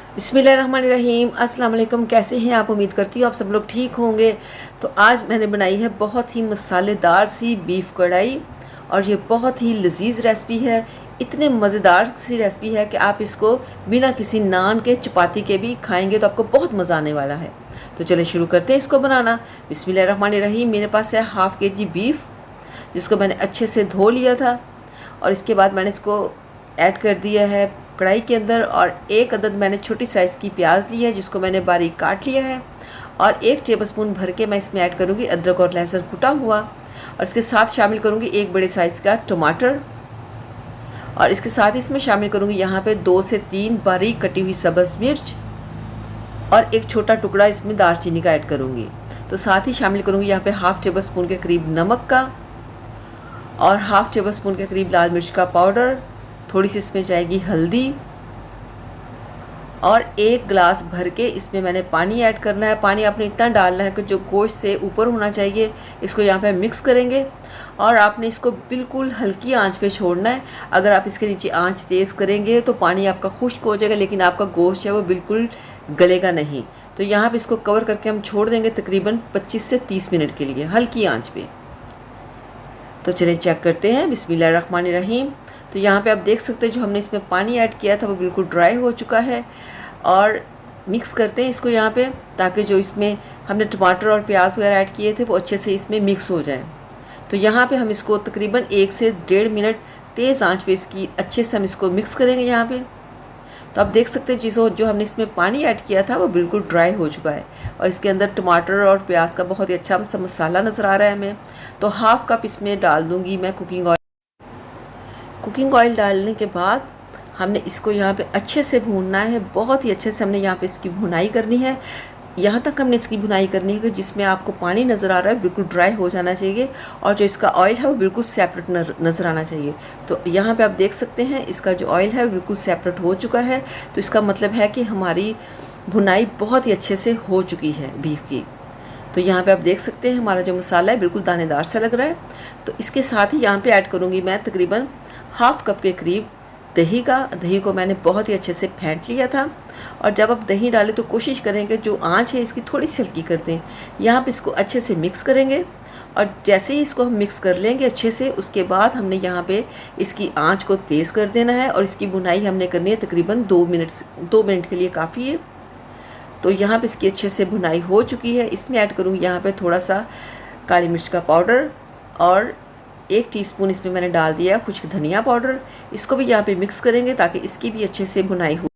बिस्मिल्लाहिर्रहमानिर्रहीम। अस्सलाम वालेकुम। कैसे हैं आप? उम्मीद करती हूँ आप सब लोग ठीक होंगे। तो आज मैंने बनाई है बहुत ही मसालेदार सी बीफ कढ़ाई और ये बहुत ही लजीज रेसिपी है। इतने मज़ेदार सी रेसिपी है कि आप इसको बिना किसी नान के चपाती के भी खाएंगे तो आपको बहुत मज़ा आने वाला है। तो चलिए शुरू करते हैं इसको बनाना। बिस्मिल्लाहिर्रहमानिर्रहीम। मेरे पास है हाफ़ केजी बीफ, जिसको मैंने अच्छे से धो लिया था और इसके बाद मैंने इसको ऐड कर दिया है कढ़ाई के अंदर। और एक अदद मैंने छोटी साइज़ की प्याज ली है, जिसको मैंने बारीक काट लिया है। और 1 टेबलस्पून भर के मैं इसमें ऐड करूँगी अदरक और लहसुन कुटा हुआ। और इसके साथ शामिल करूँगी 1 बड़े साइज़ का टमाटर। और इसके साथ ही इसमें शामिल करूँगी यहाँ पे 2 से 3 बारीक कटी हुई सब्ज़ मिर्च और एक छोटा टुकड़ा इसमें दालचीनी का ऐड करूँगी। तो साथ ही शामिल करूँगी यहाँ पे हाफ़ टेबल स्पून के करीब नमक का और हाफ़ टेबल स्पून के करीब लाल मिर्च का पाउडर। थोड़ी सी इसमें जाएगी हल्दी और 1 गिलास भर के इसमें मैंने पानी ऐड करना है। पानी आपने इतना डालना है कि जो गोश्त से ऊपर होना चाहिए। इसको यहाँ पे मिक्स करेंगे और आपने इसको बिल्कुल हल्की आंच पे छोड़ना है। अगर आप इसके नीचे आंच तेज़ करेंगे तो पानी आपका खुश्क हो जाएगा, लेकिन आपका गोश्त है वो बिल्कुल गलेगा नहीं। तो यहाँ पे इसको कवर करके हम छोड़ देंगे तकरीबन 25 से 30 मिनट के लिए हल्की आँच पे। तो चलिए चेक करते हैं। बिस्मिल्लाहिर्रहमानिर्रहीम। तो यहाँ पे आप देख सकते हैं जो हमने इसमें पानी ऐड किया था वो बिल्कुल ड्राई हो चुका है। और मिक्स करते हैं इसको यहाँ पे, ताकि जो इसमें हमने टमाटर और प्याज वगैरह ऐड किए थे वो अच्छे से इसमें मिक्स हो जाए। तो यहाँ पे हम इसको तकरीबन 1 से 1.5 मिनट तेज़ आंच पे इसकी अच्छे से हम इसको मिक्स करेंगे यहाँ पे। तो आप देख सकते हैं जो हमने इसमें पानी ऐड किया था वो बिल्कुल ड्राई हो चुका है और इसके अंदर टमाटर और प्याज का बहुत ही अच्छा सा मसाला नज़र आ रहा है हमें। तो हाफ़ कप इसमें डाल दूँगी मैं कुकिंग ऑयल। कुकिंग ऑयल डालने के बाद हमने इसको यहाँ पे अच्छे से भूनना है। बहुत ही अच्छे से हमने यहाँ पे इसकी भुनाई करनी है। यहाँ तक हमने इसकी भुनाई करनी है कि जिसमें आपको पानी नज़र आ रहा है बिल्कुल ड्राई हो जाना चाहिए और जो इसका ऑयल है वो बिल्कुल सेपरेट नज़र आना चाहिए। तो यहाँ पे आप देख सकते हैं इसका जो ऑयल है वो बिल्कुल सेपरेट हो चुका है। तो इसका मतलब है कि हमारी भुनाई बहुत ही अच्छे से हो चुकी है बीफ की। तो यहाँ पे आप देख सकते हैं हमारा जो मसाला है बिल्कुल दानेदार सा लग रहा है। तो इसके साथ ही यहाँ पे ऐड करूँगी मैं तकरीबन हाफ़ कप के करीब दही का। दही को मैंने बहुत ही अच्छे से फेंट लिया था। और जब आप दही डालें तो कोशिश करें कि जो आंच है इसकी थोड़ी सी हल्की कर दें। यहाँ पे इसको अच्छे से मिक्स करेंगे और जैसे ही इसको हम मिक्स कर लेंगे अच्छे से, उसके बाद हमने यहाँ पे इसकी आंच को तेज़ कर देना है और इसकी भुनाई हमने करनी है तकरीबन 2 मिनट के लिए काफ़ी है। तो यहाँ पे इसकी अच्छे से भुनाई हो चुकी है। इसमें ऐड करूँगी यहाँ पे थोड़ा सा काली मिर्च का पाउडर और 1 टीस्पून इसमें मैंने डाल दिया है खुश्क धनिया पाउडर। इसको भी यहाँ पे मिक्स करेंगे ताकि इसकी भी अच्छे से भुनाई हो।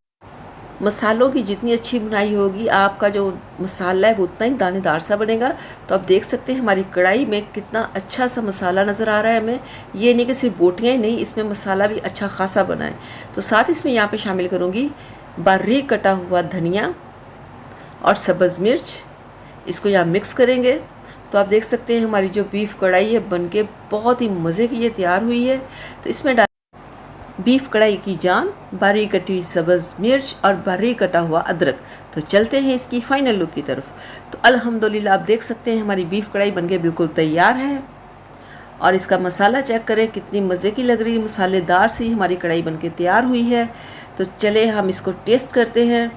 मसालों की जितनी अच्छी भुनाई होगी आपका जो मसाला है वो उतना ही दानेदार सा बनेगा। तो आप देख सकते हैं हमारी कढ़ाई में कितना अच्छा सा मसाला नज़र आ रहा है हमें। ये नहीं कि सिर्फ बोटियाँ ही नहीं, इसमें मसाला भी अच्छा खासा बना है। तो साथ इसमें यहाँ पे शामिल करूँगी बारीक कटा हुआ धनिया और सब्ज़ मिर्च। इसको यहाँ मिक्स करेंगे। तो आप देख सकते हैं हमारी जो बीफ कढ़ाई है बनके बहुत ही मज़े की ये तैयार हुई है। तो इसमें बीफ कढ़ाई की जान, बारीक कटी हुई सब्ज़ मिर्च और बारीक कटा हुआ अदरक। तो चलते हैं इसकी फ़ाइनल लुक की तरफ। तो अल्हम्दुलिल्लाह आप देख सकते हैं हमारी बीफ कढ़ाई बनके बिल्कुल तैयार है। और इसका मसाला चेक करें कितनी मज़े की लग रही है, मसालेदार सी हमारी कढ़ाई बनके तैयार हुई है। तो चले हम इसको टेस्ट करते हैं।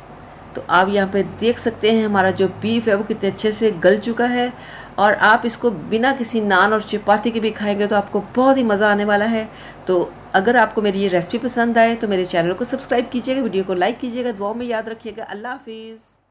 तो आप यहाँ पे देख सकते हैं हमारा जो बीफ है वो कितने अच्छे से गल चुका है और आप इसको बिना किसी नान और चपाती के भी खाएंगे तो आपको बहुत ही मज़ा आने वाला है। तो अगर आपको मेरी ये रेसिपी पसंद आए तो मेरे चैनल को सब्सक्राइब कीजिएगा, वीडियो को लाइक कीजिएगा, दुआओं में याद रखिएगा। अल्लाह हाफिज़।